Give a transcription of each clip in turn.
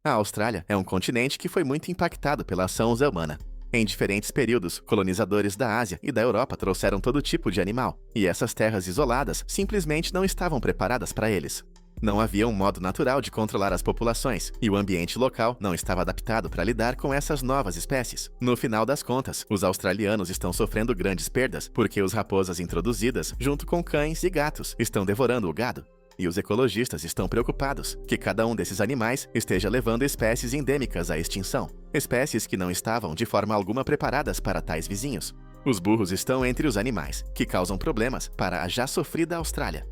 A Austrália é um continente que foi muito impactado pela ação humana. Em diferentes períodos, colonizadores da Ásia e da Europa trouxeram todo tipo de animal, e essas terras isoladas simplesmente não estavam preparadas para eles. Não havia um modo natural de controlar as populações, e o ambiente local não estava adaptado para lidar com essas novas espécies. No final das contas, os australianos estão sofrendo grandes perdas porque as raposas introduzidas, junto com cães e gatos, estão devorando o gado. E os ecologistas estão preocupados que cada um desses animais esteja levando espécies endêmicas à extinção, espécies que não estavam de forma alguma preparadas para tais vizinhos. Os burros estão entre os animais que causam problemas para a já sofrida Austrália.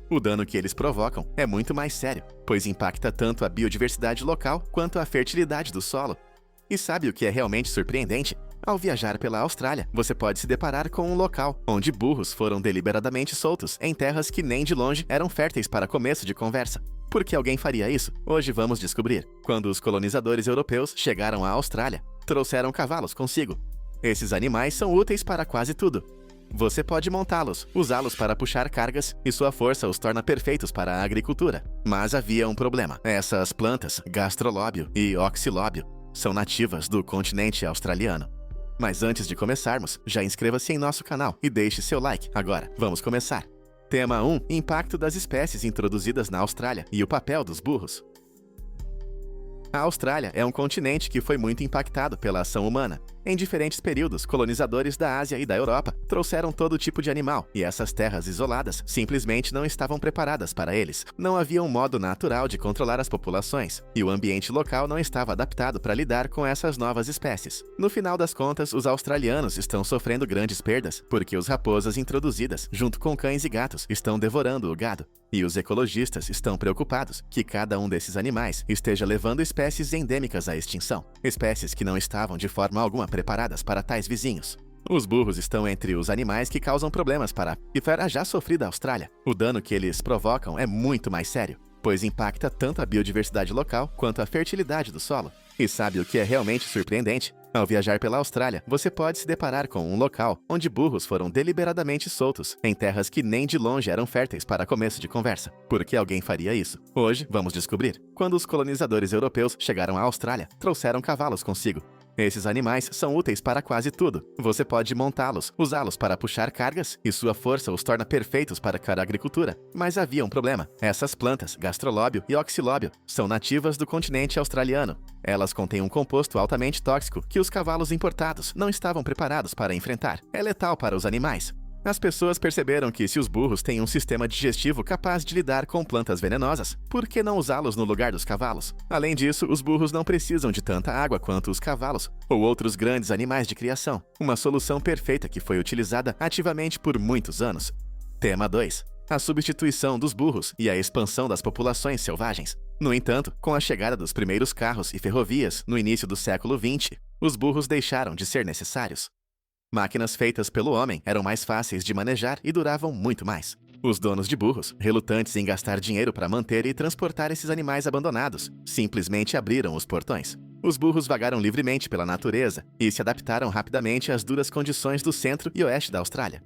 O dano que eles provocam é muito mais sério, pois impacta tanto a biodiversidade local quanto a fertilidade do solo. E sabe o que é realmente surpreendente? Ao viajar pela Austrália, você pode se deparar com um local onde burros foram deliberadamente soltos em terras que nem de longe eram férteis para começo de conversa. Por que alguém faria isso? Hoje vamos descobrir. Quando os colonizadores europeus chegaram à Austrália, trouxeram cavalos consigo. Esses animais são úteis para quase tudo. Você pode montá-los, usá-los para puxar cargas e sua força os torna perfeitos para a agricultura. Mas havia um problema. Essas plantas, gastrolóbio e oxilóbio, são nativas do continente australiano. Mas antes de começarmos, já inscreva-se em nosso canal e deixe seu like. Agora, vamos começar. Tema 1. Impacto das espécies introduzidas na Austrália e o papel dos burros. A Austrália é um continente que foi muito impactado pela ação humana. Em diferentes períodos, colonizadores da Ásia e da Europa trouxeram todo tipo de animal, e essas terras isoladas simplesmente não estavam preparadas para eles. Não havia um modo natural de controlar as populações, e o ambiente local não estava adaptado para lidar com essas novas espécies. No final das contas, os australianos estão sofrendo grandes perdas, porque as raposas introduzidas, junto com cães e gatos, estão devorando o gado. E os ecologistas estão preocupados que cada um desses animais esteja levando espécies endêmicas à extinção, espécies que não estavam de forma alguma preparadas para tais vizinhos. Os burros estão entre os animais que causam problemas para a já sofrida Austrália. O dano que eles provocam é muito mais sério, pois impacta tanto a biodiversidade local quanto a fertilidade do solo. E sabe o que é realmente surpreendente? Ao viajar pela Austrália, você pode se deparar com um local onde burros foram deliberadamente soltos em terras que nem de longe eram férteis para começo de conversa. Por que alguém faria isso? Hoje, vamos descobrir. Quando os colonizadores europeus chegaram à Austrália, trouxeram cavalos consigo. Esses animais são úteis para quase tudo. Você pode montá-los, usá-los para puxar cargas, e sua força os torna perfeitos para a agricultura. Mas havia um problema. Essas plantas, gastrolóbio e oxilóbio, são nativas do continente australiano. Elas contêm um composto altamente tóxico que os cavalos importados não estavam preparados para enfrentar. É letal para os animais. As pessoas perceberam que se os burros têm um sistema digestivo capaz de lidar com plantas venenosas, por que não usá-los no lugar dos cavalos? Além disso, os burros não precisam de tanta água quanto os cavalos ou outros grandes animais de criação. Uma solução perfeita que foi utilizada ativamente por muitos anos. Tema 2. A substituição dos burros e a expansão das populações selvagens. No entanto, com a chegada dos primeiros carros e ferrovias no início do século XX, os burros deixaram de ser necessários. Máquinas feitas pelo homem eram mais fáceis de manejar e duravam muito mais. Os donos de burros, relutantes em gastar dinheiro para manter e transportar esses animais abandonados, simplesmente abriram os portões. Os burros vagaram livremente pela natureza e se adaptaram rapidamente às duras condições do centro e oeste da Austrália.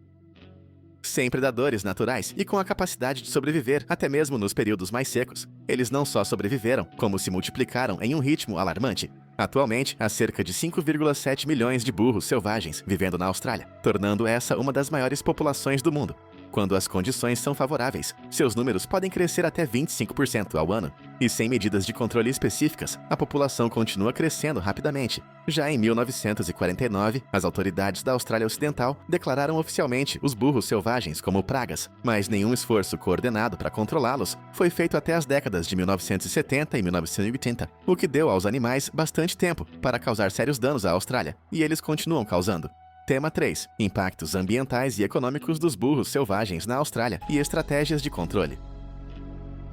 Sem predadores naturais e com a capacidade de sobreviver até mesmo nos períodos mais secos, eles não só sobreviveram, como se multiplicaram em um ritmo alarmante. Atualmente, há cerca de 5,7 milhões de burros selvagens vivendo na Austrália, tornando essa uma das maiores populações do mundo. Quando as condições são favoráveis, seus números podem crescer até 25% ao ano. E sem medidas de controle específicas, a população continua crescendo rapidamente. Já em 1949, as autoridades da Austrália Ocidental declararam oficialmente os burros selvagens como pragas, mas nenhum esforço coordenado para controlá-los foi feito até as décadas de 1970 e 1980, o que deu aos animais bastante tempo para causar sérios danos à Austrália, e eles continuam causando. Tema 3. Impactos ambientais e econômicos dos burros selvagens na Austrália e estratégias de controle.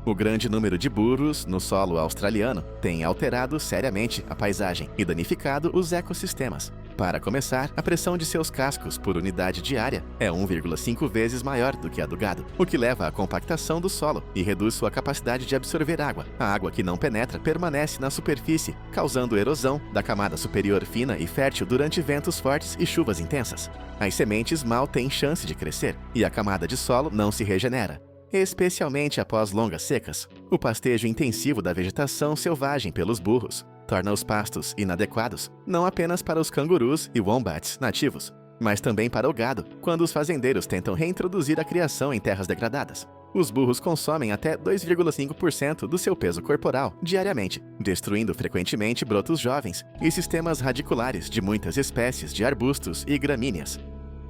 O grande número de burros no solo australiano tem alterado seriamente a paisagem e danificado os ecossistemas. Para começar, a pressão de seus cascos por unidade diária é 1,5 vezes maior do que a do gado, o que leva à compactação do solo e reduz sua capacidade de absorver água. A água que não penetra permanece na superfície, causando erosão da camada superior fina e fértil durante ventos fortes e chuvas intensas. As sementes mal têm chance de crescer e a camada de solo não se regenera. especialmente após longas secas. O pastejo intensivo da vegetação selvagem pelos burros torna os pastos inadequados, não apenas para os cangurus e wombats nativos, mas também para o gado, quando os fazendeiros tentam reintroduzir a criação em terras degradadas. Os burros consomem até 2,5% do seu peso corporal diariamente, destruindo frequentemente brotos jovens e sistemas radiculares de muitas espécies de arbustos e gramíneas.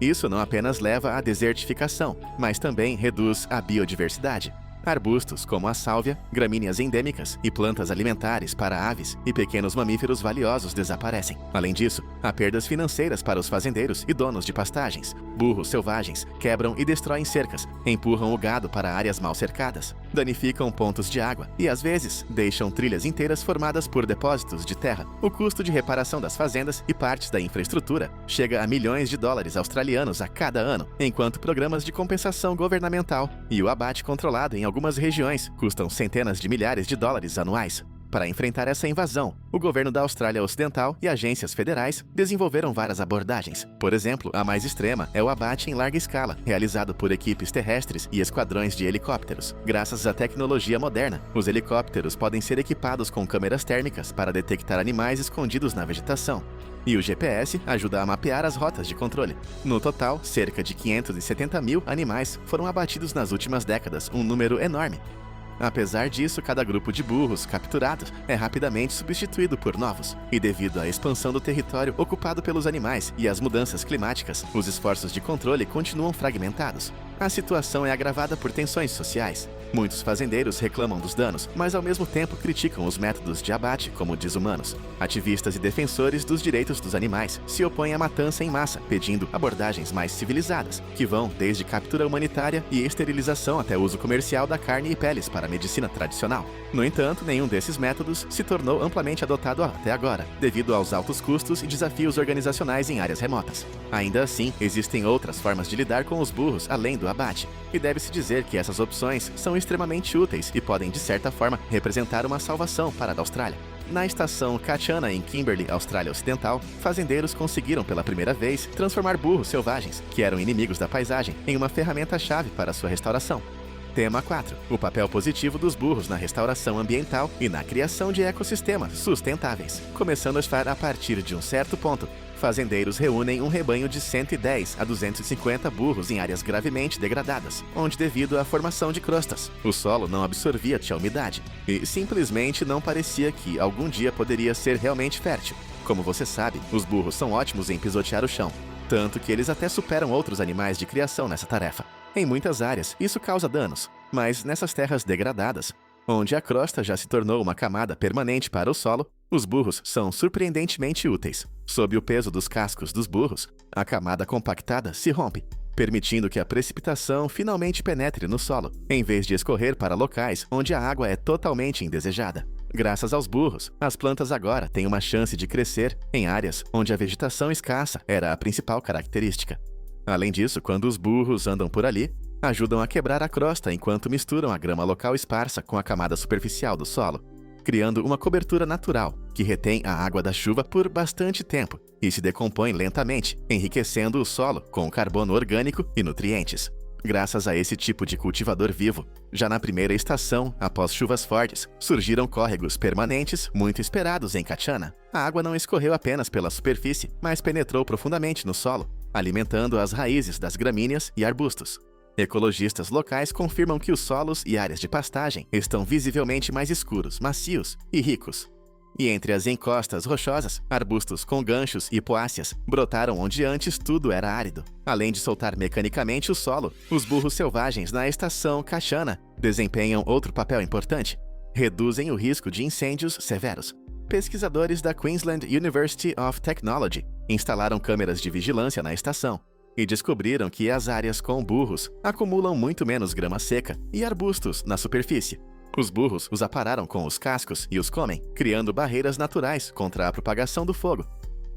Isso não apenas leva à desertificação, mas também reduz a biodiversidade. Arbustos como a sálvia, gramíneas endêmicas e plantas alimentares para aves e pequenos mamíferos valiosos desaparecem. Além disso, há perdas financeiras para os fazendeiros e donos de pastagens. Burros selvagens quebram e destroem cercas, empurram o gado para áreas mal cercadas, danificam pontos de água e, às vezes, deixam trilhas inteiras formadas por depósitos de terra. O custo de reparação das fazendas e partes da infraestrutura chega a milhões de dólares australianos a cada ano, enquanto programas de compensação governamental e o abate controlado em algumas regiões custam centenas de milhares de dólares anuais. Para enfrentar essa invasão, o governo da Austrália Ocidental e agências federais desenvolveram várias abordagens. Por exemplo, a mais extrema é o abate em larga escala, realizado por equipes terrestres e esquadrões de helicópteros. Graças à tecnologia moderna, os helicópteros podem ser equipados com câmeras térmicas para detectar animais escondidos na vegetação. E o GPS ajuda a mapear as rotas de controle. No total, cerca de 570 mil animais foram abatidos nas últimas décadas, um número enorme. Apesar disso, cada grupo de burros capturados é rapidamente substituído por novos. E devido à expansão do território ocupado pelos animais e às mudanças climáticas, os esforços de controle continuam fragmentados. A situação é agravada por tensões sociais. Muitos fazendeiros reclamam dos danos, mas ao mesmo tempo criticam os métodos de abate como desumanos. Ativistas e defensores dos direitos dos animais se opõem à matança em massa, pedindo abordagens mais civilizadas, que vão desde captura humanitária e esterilização até uso comercial da carne e peles para a medicina tradicional. No entanto, nenhum desses métodos se tornou amplamente adotado até agora, devido aos altos custos e desafios organizacionais em áreas remotas. Ainda assim, existem outras formas de lidar com os burros além do abate, e deve-se dizer que essas opções são extremamente úteis e podem, de certa forma, representar uma salvação para a Austrália. Na estação Kachana, em Kimberley, Austrália Ocidental, fazendeiros conseguiram pela primeira vez transformar burros selvagens, que eram inimigos da paisagem, em uma ferramenta-chave para sua restauração. Tema 4. O papel positivo dos burros na restauração ambiental e na criação de ecossistemas sustentáveis. Começando a estar a partir de um certo ponto, fazendeiros reúnem um rebanho de 110 a 250 burros em áreas gravemente degradadas, onde, devido à formação de crostas, o solo não absorvia a umidade e simplesmente não parecia que algum dia poderia ser realmente fértil. Como você sabe, os burros são ótimos em pisotear o chão, tanto que eles até superam outros animais de criação nessa tarefa. Em muitas áreas, isso causa danos, mas nessas terras degradadas, onde a crosta já se tornou uma camada permanente para o solo, os burros são surpreendentemente úteis. Sob o peso dos cascos dos burros, a camada compactada se rompe, permitindo que a precipitação finalmente penetre no solo, em vez de escorrer para locais onde a água é totalmente indesejada. Graças aos burros, as plantas agora têm uma chance de crescer em áreas onde a vegetação escassa era a principal característica. Além disso, quando os burros andam por ali, ajudam a quebrar a crosta enquanto misturam a grama local esparsa com a camada superficial do solo, criando uma cobertura natural que retém a água da chuva por bastante tempo e se decompõe lentamente, enriquecendo o solo com carbono orgânico e nutrientes. Graças a esse tipo de cultivador vivo, já na primeira estação, após chuvas fortes, surgiram córregos permanentes muito esperados em Kachana. A água não escorreu apenas pela superfície, mas penetrou profundamente no solo, alimentando as raízes das gramíneas e arbustos. Ecologistas locais confirmam que os solos e áreas de pastagem estão visivelmente mais escuros, macios e ricos. E entre as encostas rochosas, arbustos com ganchos e poáceas brotaram onde antes tudo era árido. Além de soltar mecanicamente o solo, os burros selvagens na estação Kachana desempenham outro papel importante: reduzem o risco de incêndios severos. Pesquisadores da Queensland University of Technology instalaram câmeras de vigilância na estação e descobriram que as áreas com burros acumulam muito menos grama seca e arbustos na superfície. Os burros os apararam com os cascos e os comem, criando barreiras naturais contra a propagação do fogo.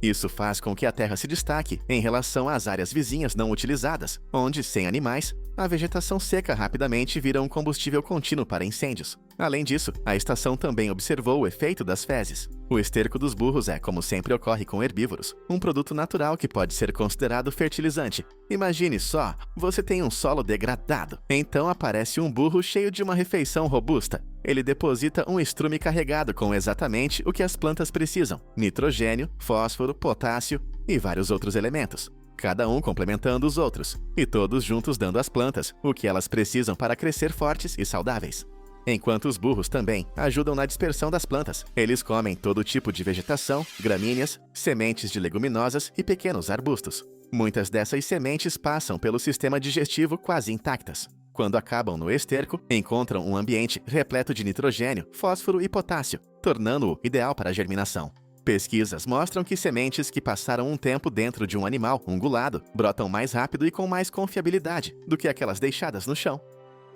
Isso faz com que a terra se destaque em relação às áreas vizinhas não utilizadas, onde, sem animais, a vegetação seca rapidamente vira um combustível contínuo para incêndios. Além disso, a estação também observou o efeito das fezes. O esterco dos burros é, como sempre ocorre com herbívoros, um produto natural que pode ser considerado fertilizante. Imagine só, você tem um solo degradado. Então aparece um burro cheio de uma refeição robusta. Ele deposita um estrume carregado com exatamente o que as plantas precisam: nitrogênio, fósforo, potássio e vários outros elementos. Cada um complementando os outros, e todos juntos dando às plantas o que elas precisam para crescer fortes e saudáveis. Enquanto os burros também ajudam na dispersão das plantas. Eles comem todo tipo de vegetação, gramíneas, sementes de leguminosas e pequenos arbustos. Muitas dessas sementes passam pelo sistema digestivo quase intactas. Quando acabam no esterco, encontram um ambiente repleto de nitrogênio, fósforo e potássio, tornando-o ideal para a germinação. Pesquisas mostram que sementes que passaram um tempo dentro de um animal ungulado brotam mais rápido e com mais confiabilidade do que aquelas deixadas no chão.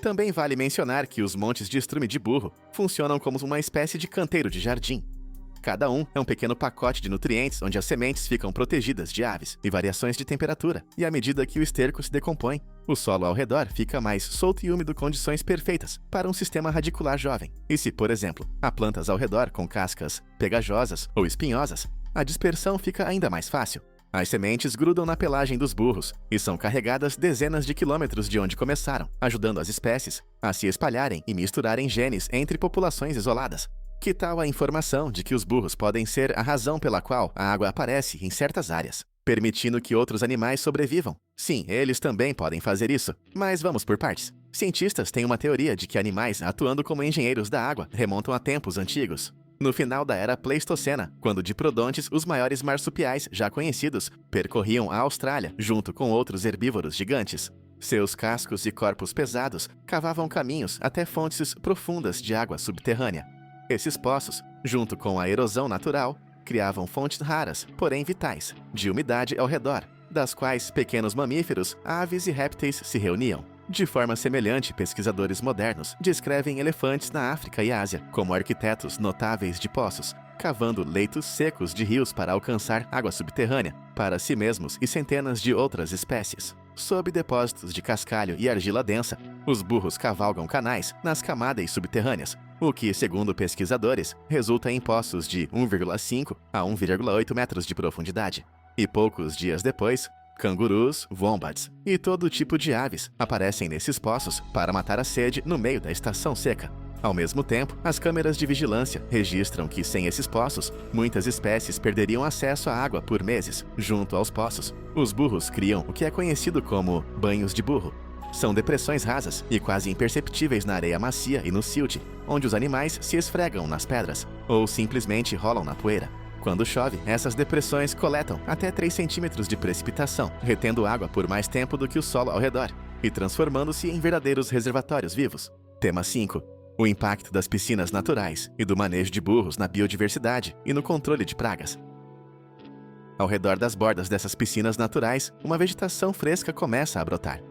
Também vale mencionar que os montes de estrume de burro funcionam como uma espécie de canteiro de jardim. Cada um é um pequeno pacote de nutrientes onde as sementes ficam protegidas de aves e variações de temperatura, e à medida que o esterco se decompõe, o solo ao redor fica mais solto e úmido, condições perfeitas para um sistema radicular jovem. E se, por exemplo, há plantas ao redor com cascas pegajosas ou espinhosas, a dispersão fica ainda mais fácil. As sementes grudam na pelagem dos burros e são carregadas dezenas de quilômetros de onde começaram, ajudando as espécies a se espalharem e misturarem genes entre populações isoladas. Que tal a informação de que os burros podem ser a razão pela qual a água aparece em certas áreas, permitindo que outros animais sobrevivam? Sim, eles também podem fazer isso, mas vamos por partes. Cientistas têm uma teoria de que animais atuando como engenheiros da água remontam a tempos antigos. No final da era Pleistocena, quando diprodontes, os maiores marsupiais já conhecidos, percorriam a Austrália junto com outros herbívoros gigantes. Seus cascos e corpos pesados cavavam caminhos até fontes profundas de água subterrânea. Esses poços, junto com a erosão natural, criavam fontes raras, porém vitais, de umidade ao redor, das quais pequenos mamíferos, aves e répteis se reuniam. De forma semelhante, pesquisadores modernos descrevem elefantes na África e Ásia como arquitetos notáveis de poços, cavando leitos secos de rios para alcançar água subterrânea, para si mesmos e centenas de outras espécies. Sob depósitos de cascalho e argila densa, os burros cavalgam canais nas camadas subterrâneas, o que, segundo pesquisadores, resulta em poços de 1,5 a 1,8 metros de profundidade. E poucos dias depois, cangurus, wombats e todo tipo de aves aparecem nesses poços para matar a sede no meio da estação seca. Ao mesmo tempo, as câmeras de vigilância registram que, sem esses poços, muitas espécies perderiam acesso à água por meses. Junto aos poços, os burros criam o que é conhecido como banhos de burro. São depressões rasas e quase imperceptíveis na areia macia e no silt, onde os animais se esfregam nas pedras ou simplesmente rolam na poeira. Quando chove, essas depressões coletam até 3 centímetros de precipitação, retendo água por mais tempo do que o solo ao redor e transformando-se em verdadeiros reservatórios vivos. Tema 5. O impacto das piscinas naturais e do manejo de burros na biodiversidade e no controle de pragas. Ao redor das bordas dessas piscinas naturais, uma vegetação fresca começa a brotar.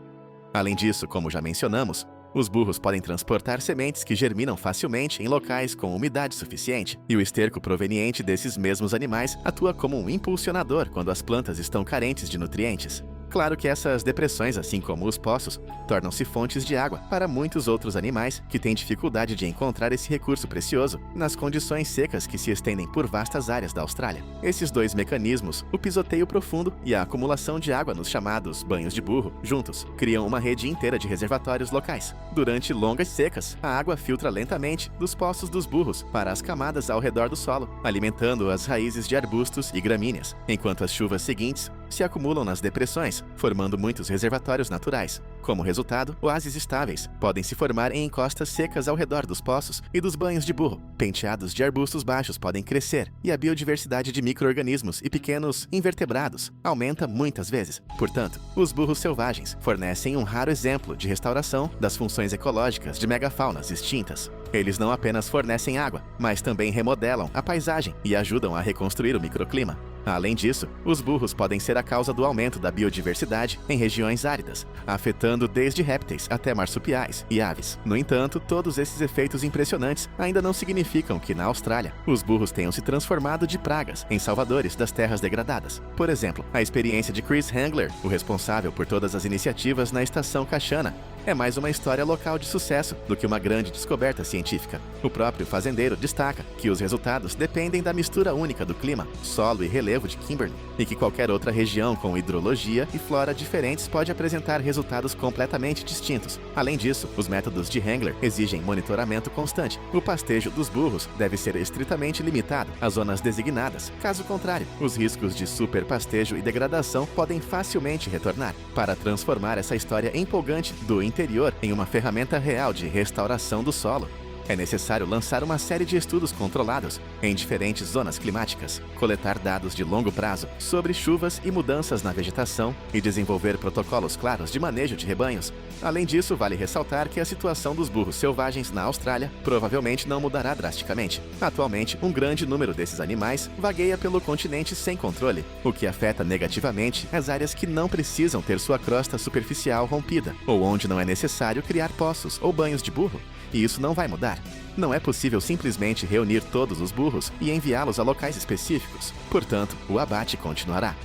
Além disso, como já mencionamos, os burros podem transportar sementes que germinam facilmente em locais com umidade suficiente, e o esterco proveniente desses mesmos animais atua como um impulsionador quando as plantas estão carentes de nutrientes. Claro que essas depressões, assim como os poços, tornam-se fontes de água para muitos outros animais que têm dificuldade de encontrar esse recurso precioso nas condições secas que se estendem por vastas áreas da Austrália. Esses dois mecanismos, o pisoteio profundo e a acumulação de água nos chamados banhos de burro, juntos, criam uma rede inteira de reservatórios locais. Durante longas secas, a água filtra lentamente dos poços dos burros para as camadas ao redor do solo, alimentando as raízes de arbustos e gramíneas, enquanto as chuvas seguintes se acumulam nas depressões, formando muitos reservatórios naturais. Como resultado, oásis estáveis podem se formar em encostas secas ao redor dos poços e dos banhos de burro. Penteados de arbustos baixos podem crescer, e a biodiversidade de micro-organismos e pequenos invertebrados aumenta muitas vezes. Portanto, os burros selvagens fornecem um raro exemplo de restauração das funções ecológicas de megafaunas extintas. Eles não apenas fornecem água, mas também remodelam a paisagem e ajudam a reconstruir o microclima. Além disso, os burros podem ser a causa do aumento da biodiversidade em regiões áridas, afetando desde répteis até marsupiais e aves. No entanto, todos esses efeitos impressionantes ainda não significam que, na Austrália, os burros tenham se transformado de pragas em salvadores das terras degradadas. Por exemplo, a experiência de Chris Hengler, o responsável por todas as iniciativas na estação Kashana, É mais uma história local de sucesso do que uma grande descoberta científica. O próprio fazendeiro destaca que os resultados dependem da mistura única do clima, solo e relevo de Kimberley, e que qualquer outra região com hidrologia e flora diferentes pode apresentar resultados completamente distintos. Além disso, os métodos de Hengler exigem monitoramento constante. O pastejo dos burros deve ser estritamente limitado às zonas designadas. Caso contrário, os riscos de superpastejo e degradação podem facilmente retornar. Para transformar essa história empolgante do interior em uma ferramenta real de restauração do solo, é necessário lançar uma série de estudos controlados em diferentes zonas climáticas, coletar dados de longo prazo sobre chuvas e mudanças na vegetação e desenvolver protocolos claros de manejo de rebanhos. Além disso, vale ressaltar que a situação dos burros selvagens na Austrália provavelmente não mudará drasticamente. Atualmente, um grande número desses animais vagueia pelo continente sem controle, o que afeta negativamente as áreas que não precisam ter sua crosta superficial rompida, ou onde não é necessário criar poços ou banhos de burro. E isso não vai mudar. Não é possível simplesmente reunir todos os burros e enviá-los a locais específicos. Portanto, o abate continuará.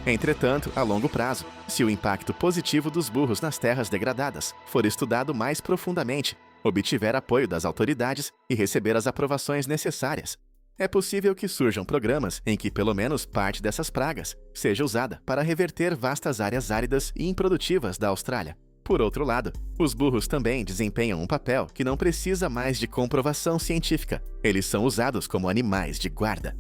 Entretanto, a longo prazo, se o impacto positivo dos burros nas terras degradadas for estudado mais profundamente, obtiver apoio das autoridades e receber as aprovações necessárias, é possível que surjam programas em que pelo menos parte dessas pragas seja usada para reverter vastas áreas áridas e improdutivas da Austrália. Por outro lado, os burros também desempenham um papel que não precisa mais de comprovação científica. Eles são usados como animais de guarda.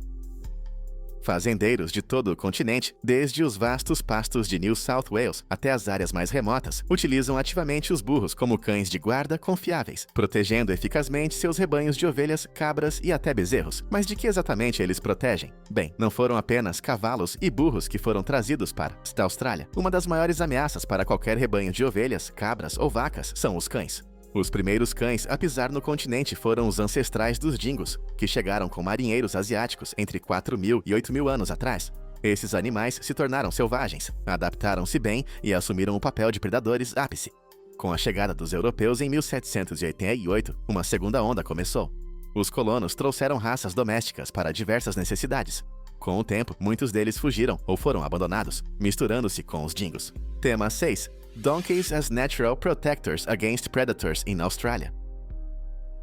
Fazendeiros de todo o continente, desde os vastos pastos de New South Wales até as áreas mais remotas, utilizam ativamente os burros como cães de guarda confiáveis, protegendo eficazmente seus rebanhos de ovelhas, cabras e até bezerros. Mas de que exatamente eles protegem? Bem, não foram apenas cavalos e burros que foram trazidos para a Austrália. Uma das maiores ameaças para qualquer rebanho de ovelhas, cabras ou vacas são os cães. Os primeiros cães a pisar no continente foram os ancestrais dos dingos, que chegaram com marinheiros asiáticos entre 4.000 e 8.000 anos atrás. Esses animais se tornaram selvagens, adaptaram-se bem e assumiram o papel de predadores ápice. Com a chegada dos europeus em 1788, uma segunda onda começou. Os colonos trouxeram raças domésticas para diversas necessidades. Com o tempo, muitos deles fugiram ou foram abandonados, misturando-se com os dingos. Tema 6. Donkeys as Natural Protectors Against Predators in Australia.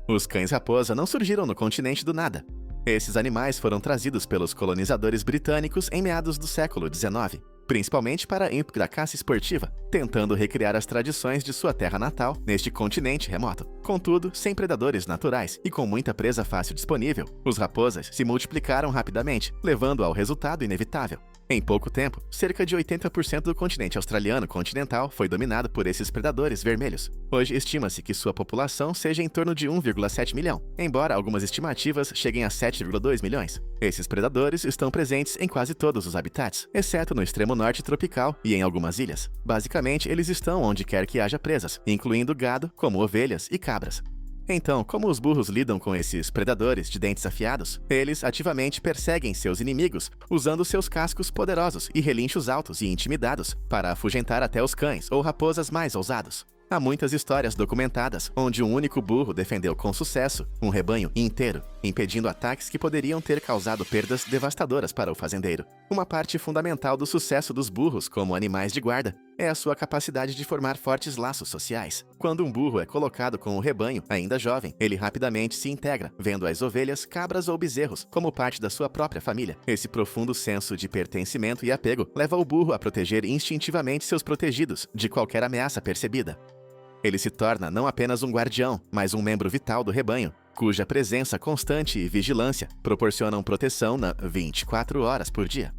Os cães-raposa não surgiram no continente do nada. Esses animais foram trazidos pelos colonizadores britânicos em meados do século XIX, principalmente para ímpeto da caça esportiva, tentando recriar as tradições de sua terra natal neste continente remoto. Contudo, sem predadores naturais e com muita presa fácil disponível, os raposas se multiplicaram rapidamente, levando ao resultado inevitável. Em pouco tempo, cerca de 80% do continente australiano continental foi dominado por esses predadores vermelhos. Hoje estima-se que sua população seja em torno de 1,7 milhão, embora algumas estimativas cheguem a 7,2 milhões. Esses predadores estão presentes em quase todos os habitats, exceto no extremo norte tropical e em algumas ilhas. Basicamente, eles estão onde quer que haja presas, incluindo gado, como ovelhas e cabras. Então, como os burros lidam com esses predadores de dentes afiados? Eles ativamente perseguem seus inimigos, usando seus cascos poderosos e relinchos altos e intimidados para afugentar até os cães ou raposas mais ousados. Há muitas histórias documentadas onde um único burro defendeu com sucesso um rebanho inteiro, impedindo ataques que poderiam ter causado perdas devastadoras para o fazendeiro. Uma parte fundamental do sucesso dos burros como animais de guarda é a sua capacidade de formar fortes laços sociais. Quando um burro é colocado com o rebanho ainda jovem, ele rapidamente se integra, vendo as ovelhas, cabras ou bezerros como parte da sua própria família. Esse profundo senso de pertencimento e apego leva o burro a proteger instintivamente seus protegidos de qualquer ameaça percebida. Ele se torna não apenas um guardião, mas um membro vital do rebanho, cuja presença constante e vigilância proporcionam proteção 24 horas por dia.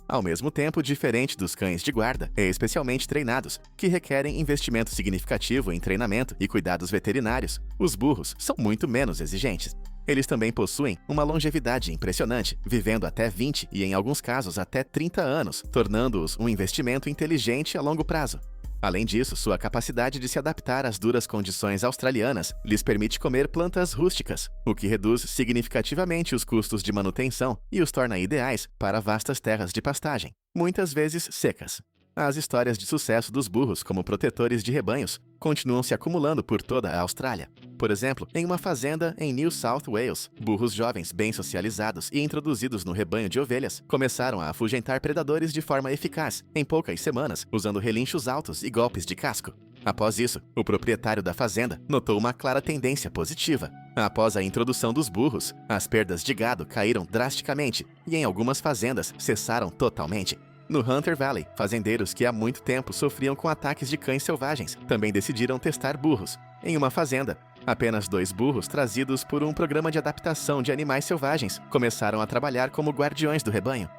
Ao mesmo tempo, diferente dos cães de guarda, especialmente treinados, que requerem investimento significativo em treinamento e cuidados veterinários, os burros são muito menos exigentes. Eles também possuem uma longevidade impressionante, vivendo até 20 e, em alguns casos, até 30 anos, tornando-os um investimento inteligente a longo prazo. Além disso, sua capacidade de se adaptar às duras condições australianas lhes permite comer plantas rústicas, o que reduz significativamente os custos de manutenção e os torna ideais para vastas terras de pastagem, muitas vezes secas. As histórias de sucesso dos burros como protetores de rebanhos continuam se acumulando por toda a Austrália. Por exemplo, em uma fazenda em New South Wales, burros jovens bem socializados e introduzidos no rebanho de ovelhas começaram a afugentar predadores de forma eficaz, em poucas semanas, usando relinchos altos e golpes de casco. Após isso, o proprietário da fazenda notou uma clara tendência positiva. Após a introdução dos burros, as perdas de gado caíram drasticamente e em algumas fazendas cessaram totalmente. No Hunter Valley, fazendeiros que há muito tempo sofriam com ataques de cães selvagens também decidiram testar burros. Em uma fazenda, apenas 2 burros trazidos por um programa de adaptação de animais selvagens começaram a trabalhar como guardiões do rebanho.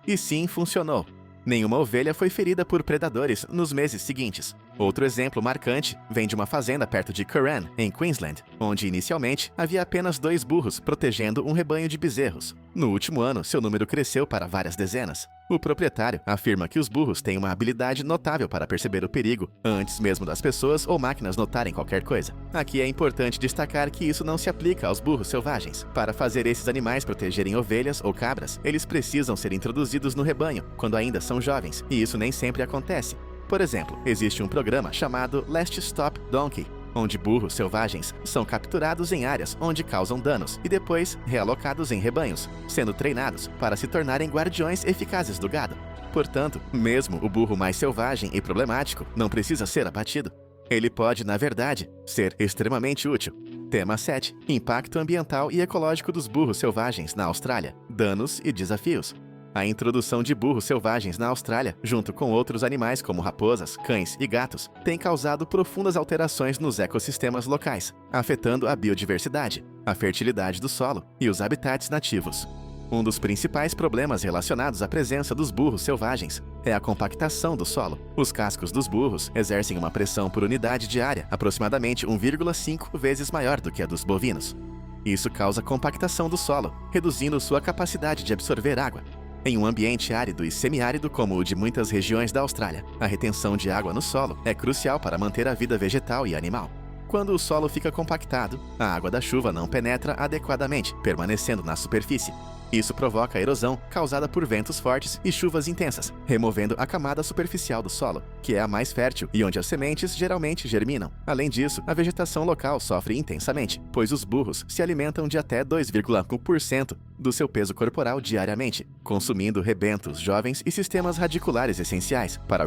E sim, funcionou. Nenhuma ovelha foi ferida por predadores nos meses seguintes. Outro exemplo marcante vem de uma fazenda perto de Curran, em Queensland, onde inicialmente havia apenas 2 burros protegendo um rebanho de bezerros. No último ano, seu número cresceu para várias dezenas. O proprietário afirma que os burros têm uma habilidade notável para perceber o perigo, antes mesmo das pessoas ou máquinas notarem qualquer coisa. Aqui é importante destacar que isso não se aplica aos burros selvagens. Para fazer esses animais protegerem ovelhas ou cabras, eles precisam ser introduzidos no rebanho quando ainda são jovens, e isso nem sempre acontece. Por exemplo, existe um programa chamado Last Stop Donkey, onde burros selvagens são capturados em áreas onde causam danos e depois realocados em rebanhos, sendo treinados para se tornarem guardiões eficazes do gado. Portanto, mesmo o burro mais selvagem e problemático não precisa ser abatido. Ele pode, na verdade, ser extremamente útil. Tema 7. Impacto ambiental e ecológico dos burros selvagens na Austrália. Danos e desafios. A introdução de burros selvagens na Austrália, junto com outros animais como raposas, cães e gatos, tem causado profundas alterações nos ecossistemas locais, afetando a biodiversidade, a fertilidade do solo e os habitats nativos. Um dos principais problemas relacionados à presença dos burros selvagens é a compactação do solo. Os cascos dos burros exercem uma pressão por unidade de área aproximadamente 1,5 vezes maior do que a dos bovinos. Isso causa compactação do solo, reduzindo sua capacidade de absorver água. Em um ambiente árido e semiárido como o de muitas regiões da Austrália, a retenção de água no solo é crucial para manter a vida vegetal e animal. Quando o solo fica compactado, a água da chuva não penetra adequadamente, permanecendo na superfície. Isso provoca a erosão causada por ventos fortes e chuvas intensas, removendo a camada superficial do solo, que é a mais fértil e onde as sementes geralmente germinam. Além disso, a vegetação local sofre intensamente, pois os burros se alimentam de até 2,1% do seu peso corporal diariamente, consumindo rebentos jovens e sistemas radiculares essenciais para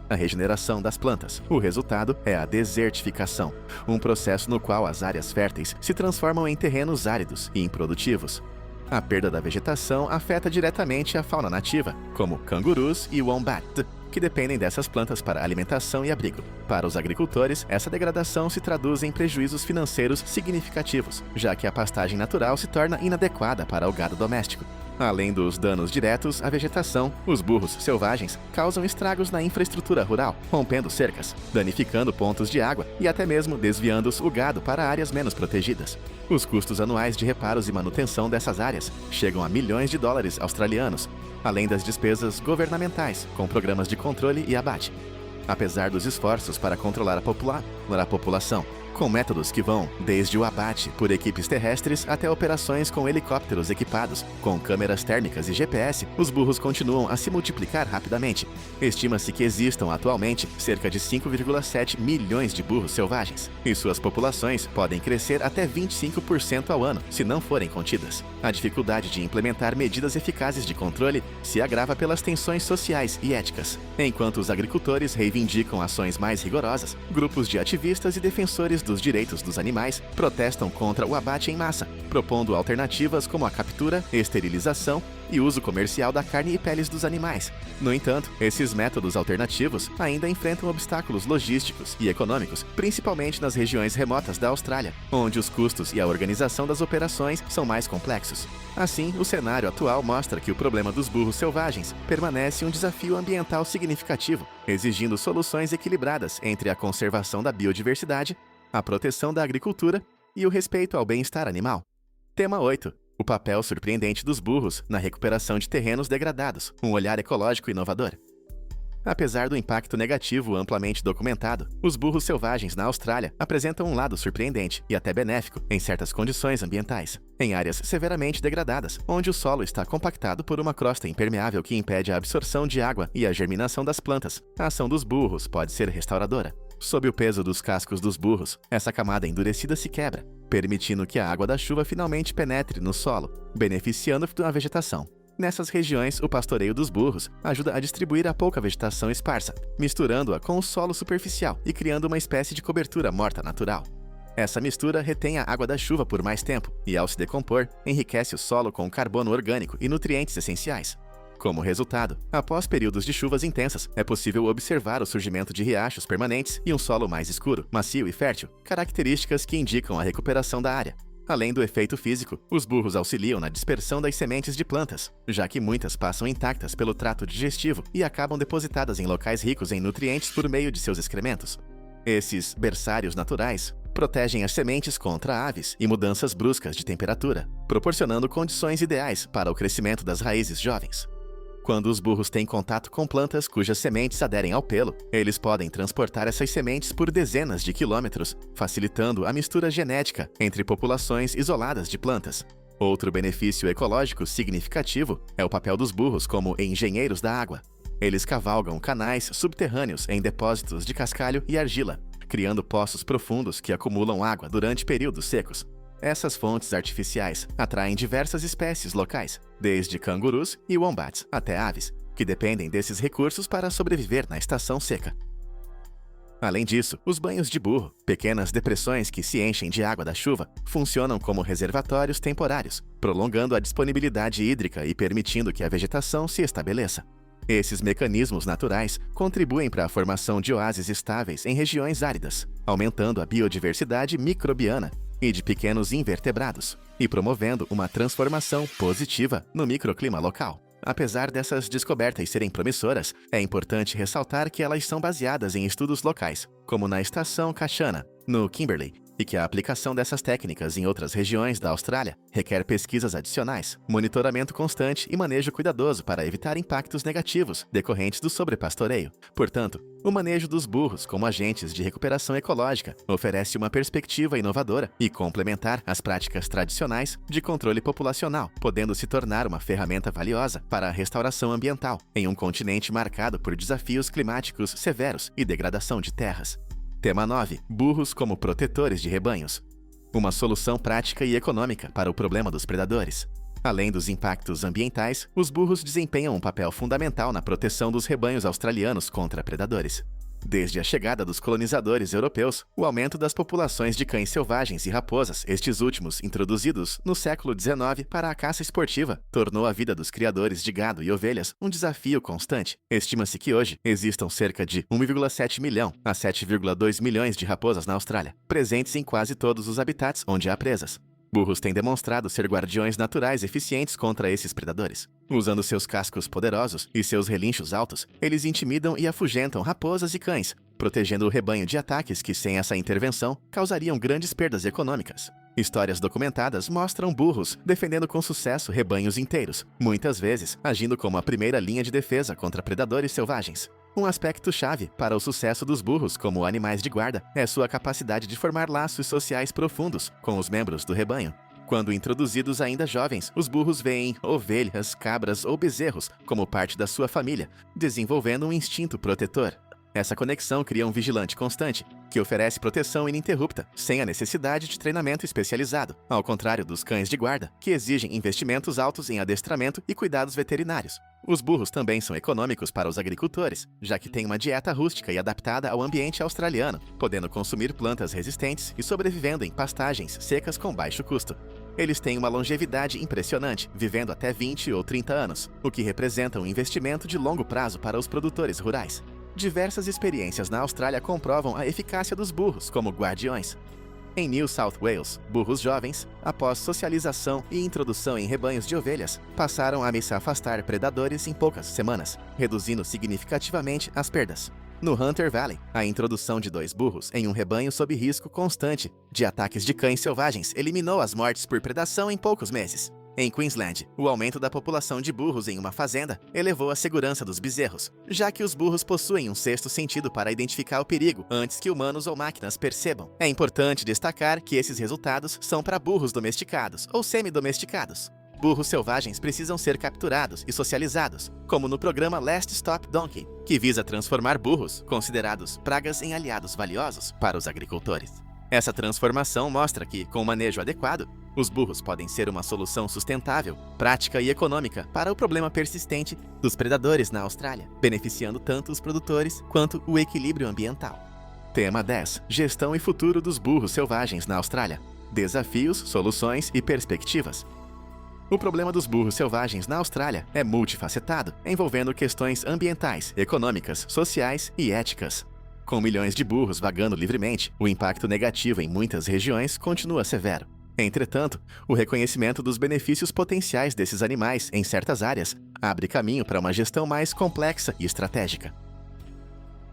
a regeneração das plantas. O resultado é a desertificação, um processo no qual as áreas férteis se transformam em terrenos áridos e improdutivos. A perda da vegetação afeta diretamente a fauna nativa, como cangurus e wombat, que dependem dessas plantas para alimentação e abrigo. Para os agricultores, essa degradação se traduz em prejuízos financeiros significativos, já que a pastagem natural se torna inadequada para o gado doméstico. Além dos danos diretos à vegetação, os burros selvagens causam estragos na infraestrutura rural, rompendo cercas, danificando pontos de água e até mesmo desviando o gado para áreas menos protegidas. Os custos anuais de reparos e manutenção dessas áreas chegam a milhões de dólares australianos, além das despesas governamentais, com programas de controle e abate. Apesar dos esforços para controlar a população, com métodos que vão desde o abate por equipes terrestres até operações com helicópteros equipados com câmeras térmicas e GPS, os burros continuam a se multiplicar rapidamente. Estima-se que existam atualmente cerca de 5,7 milhões de burros selvagens, e suas populações podem crescer até 25% ao ano se não forem contidas. A dificuldade de implementar medidas eficazes de controle se agrava pelas tensões sociais e éticas. Enquanto os agricultores reivindicam ações mais rigorosas, grupos de ativistas e defensores dos direitos dos animais protestam contra o abate em massa, propondo alternativas como a captura, esterilização e uso comercial da carne e peles dos animais. No entanto, esses métodos alternativos ainda enfrentam obstáculos logísticos e econômicos, principalmente nas regiões remotas da Austrália, onde os custos e a organização das operações são mais complexos. Assim, o cenário atual mostra que o problema dos burros selvagens permanece um desafio ambiental significativo, exigindo soluções equilibradas entre a conservação da biodiversidade, a proteção da agricultura e o respeito ao bem-estar animal. Tema 8. O papel surpreendente dos burros na recuperação de terrenos degradados, um olhar ecológico inovador. Apesar do impacto negativo amplamente documentado, os burros selvagens na Austrália apresentam um lado surpreendente e até benéfico em certas condições ambientais. Em áreas severamente degradadas, onde o solo está compactado por uma crosta impermeável que impede a absorção de água e a germinação das plantas, a ação dos burros pode ser restauradora. Sob o peso dos cascos dos burros, essa camada endurecida se quebra, permitindo que a água da chuva finalmente penetre no solo, beneficiando a vegetação. Nessas regiões, o pastoreio dos burros ajuda a distribuir a pouca vegetação esparsa, misturando-a com o solo superficial e criando uma espécie de cobertura morta natural. Essa mistura retém a água da chuva por mais tempo e, ao se decompor, enriquece o solo com carbono orgânico e nutrientes essenciais. Como resultado, após períodos de chuvas intensas, é possível observar o surgimento de riachos permanentes e um solo mais escuro, macio e fértil, características que indicam a recuperação da área. Além do efeito físico, os burros auxiliam na dispersão das sementes de plantas, já que muitas passam intactas pelo trato digestivo e acabam depositadas em locais ricos em nutrientes por meio de seus excrementos. Esses berçários naturais protegem as sementes contra aves e mudanças bruscas de temperatura, proporcionando condições ideais para o crescimento das raízes jovens. Quando os burros têm contato com plantas cujas sementes aderem ao pelo, eles podem transportar essas sementes por dezenas de quilômetros, facilitando a mistura genética entre populações isoladas de plantas. Outro benefício ecológico significativo é o papel dos burros como engenheiros da água. Eles cavalgam canais subterrâneos em depósitos de cascalho e argila, criando poços profundos que acumulam água durante períodos secos. Essas fontes artificiais atraem diversas espécies locais, desde cangurus e wombats até aves, que dependem desses recursos para sobreviver na estação seca. Além disso, os banhos de burro, pequenas depressões que se enchem de água da chuva, funcionam como reservatórios temporários, prolongando a disponibilidade hídrica e permitindo que a vegetação se estabeleça. Esses mecanismos naturais contribuem para a formação de oásis estáveis em regiões áridas, aumentando a biodiversidade microbiana e de pequenos invertebrados, e promovendo uma transformação positiva no microclima local. Apesar dessas descobertas serem promissoras, é importante ressaltar que elas são baseadas em estudos locais, como na estação Kashana, no Kimberley, e que a aplicação dessas técnicas em outras regiões da Austrália requer pesquisas adicionais, monitoramento constante e manejo cuidadoso para evitar impactos negativos decorrentes do sobrepastoreio. Portanto, o manejo dos burros como agentes de recuperação ecológica oferece uma perspectiva inovadora e complementar às práticas tradicionais de controle populacional, podendo se tornar uma ferramenta valiosa para a restauração ambiental em um continente marcado por desafios climáticos severos e degradação de terras. Tema 9. Burros como protetores de rebanhos. Uma solução prática e econômica para o problema dos predadores. Além dos impactos ambientais, os burros desempenham um papel fundamental na proteção dos rebanhos australianos contra predadores. Desde a chegada dos colonizadores europeus, o aumento das populações de cães selvagens e raposas, estes últimos introduzidos no século XIX para a caça esportiva, tornou a vida dos criadores de gado e ovelhas um desafio constante. Estima-se que hoje existam cerca de 1,7 milhão a 7,2 milhões de raposas na Austrália, presentes em quase todos os habitats onde há presas. Burros têm demonstrado ser guardiões naturais eficientes contra esses predadores. Usando seus cascos poderosos e seus relinchos altos, eles intimidam e afugentam raposas e cães, protegendo o rebanho de ataques que, sem essa intervenção, causariam grandes perdas econômicas. Histórias documentadas mostram burros defendendo com sucesso rebanhos inteiros, muitas vezes agindo como a primeira linha de defesa contra predadores selvagens. Um aspecto-chave para o sucesso dos burros como animais de guarda é sua capacidade de formar laços sociais profundos com os membros do rebanho. Quando introduzidos ainda jovens, os burros veem ovelhas, cabras ou bezerros como parte da sua família, desenvolvendo um instinto protetor. Essa conexão cria um vigilante constante, que oferece proteção ininterrupta, sem a necessidade de treinamento especializado, ao contrário dos cães de guarda, que exigem investimentos altos em adestramento e cuidados veterinários. Os burros também são econômicos para os agricultores, já que têm uma dieta rústica e adaptada ao ambiente australiano, podendo consumir plantas resistentes e sobrevivendo em pastagens secas com baixo custo. Eles têm uma longevidade impressionante, vivendo até 20 ou 30 anos, o que representa um investimento de longo prazo para os produtores rurais. Diversas experiências na Austrália comprovam a eficácia dos burros como guardiões. Em New South Wales, burros jovens, após socialização e introdução em rebanhos de ovelhas, passaram a se afastar predadores em poucas semanas, reduzindo significativamente as perdas. No Hunter Valley, a introdução de 2 burros em um rebanho sob risco constante de ataques de cães selvagens eliminou as mortes por predação em poucos meses. Em Queensland, o aumento da população de burros em uma fazenda elevou a segurança dos bezerros, já que os burros possuem um sexto sentido para identificar o perigo antes que humanos ou máquinas percebam. É importante destacar que esses resultados são para burros domesticados ou semi-domesticados. Burros selvagens precisam ser capturados e socializados, como no programa Last Stop Donkey, que visa transformar burros, considerados pragas, em aliados valiosos para os agricultores. Essa transformação mostra que, com o manejo adequado, Os burros podem ser uma solução sustentável, prática e econômica para o problema persistente dos predadores na Austrália, beneficiando tanto os produtores quanto o equilíbrio ambiental. Tema 10. Gestão e futuro dos burros selvagens na Austrália. Desafios, soluções e perspectivas. O problema dos burros selvagens na Austrália é multifacetado, envolvendo questões ambientais, econômicas, sociais e éticas. Com milhões de burros vagando livremente, o impacto negativo em muitas regiões continua severo. Entretanto, o reconhecimento dos benefícios potenciais desses animais em certas áreas abre caminho para uma gestão mais complexa e estratégica.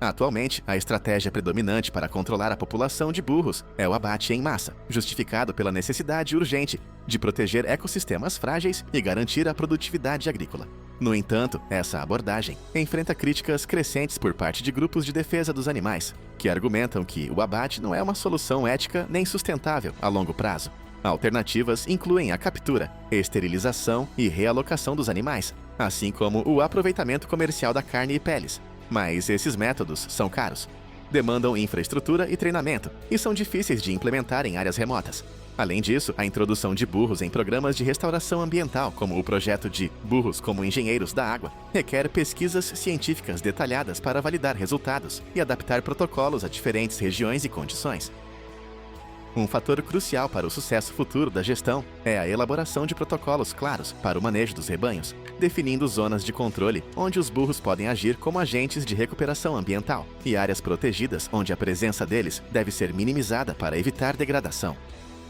Atualmente, a estratégia predominante para controlar a população de burros é o abate em massa, justificado pela necessidade urgente de proteger ecossistemas frágeis e garantir a produtividade agrícola. No entanto, essa abordagem enfrenta críticas crescentes por parte de grupos de defesa dos animais, que argumentam que o abate não é uma solução ética nem sustentável a longo prazo. Alternativas incluem a captura, esterilização e realocação dos animais, assim como o aproveitamento comercial da carne e peles. Mas esses métodos são caros, demandam infraestrutura e treinamento e são difíceis de implementar em áreas remotas. Além disso, a introdução de burros em programas de restauração ambiental, como o projeto de Burros como Engenheiros da Água, requer pesquisas científicas detalhadas para validar resultados e adaptar protocolos a diferentes regiões e condições. Um fator crucial para o sucesso futuro da gestão é a elaboração de protocolos claros para o manejo dos rebanhos, definindo zonas de controle onde os burros podem agir como agentes de recuperação ambiental e áreas protegidas onde a presença deles deve ser minimizada para evitar degradação.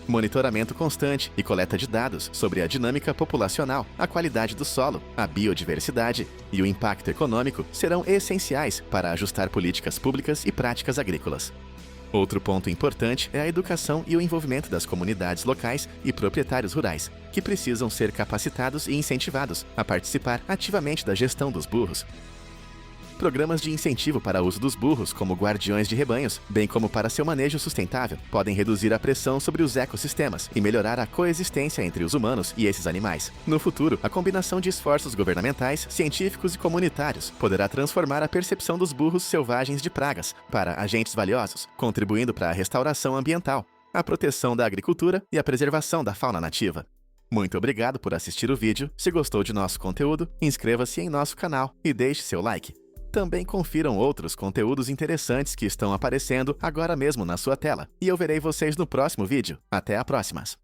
Monitoramento constante e coleta de dados sobre a dinâmica populacional, a qualidade do solo, a biodiversidade e o impacto econômico serão essenciais para ajustar políticas públicas e práticas agrícolas. Outro ponto importante é a educação e o envolvimento das comunidades locais e proprietários rurais, que precisam ser capacitados e incentivados a participar ativamente da gestão dos burros. Programas de incentivo para o uso dos burros como guardiões de rebanhos, bem como para seu manejo sustentável, podem reduzir a pressão sobre os ecossistemas e melhorar a coexistência entre os humanos e esses animais. No futuro, a combinação de esforços governamentais, científicos e comunitários poderá transformar a percepção dos burros selvagens de pragas para agentes valiosos, contribuindo para a restauração ambiental, a proteção da agricultura e a preservação da fauna nativa. Muito obrigado por assistir o vídeo. Se gostou de nosso conteúdo, inscreva-se em nosso canal e deixe seu like. Também confiram outros conteúdos interessantes que estão aparecendo agora mesmo na sua tela. E eu verei vocês no próximo vídeo. Até a próxima!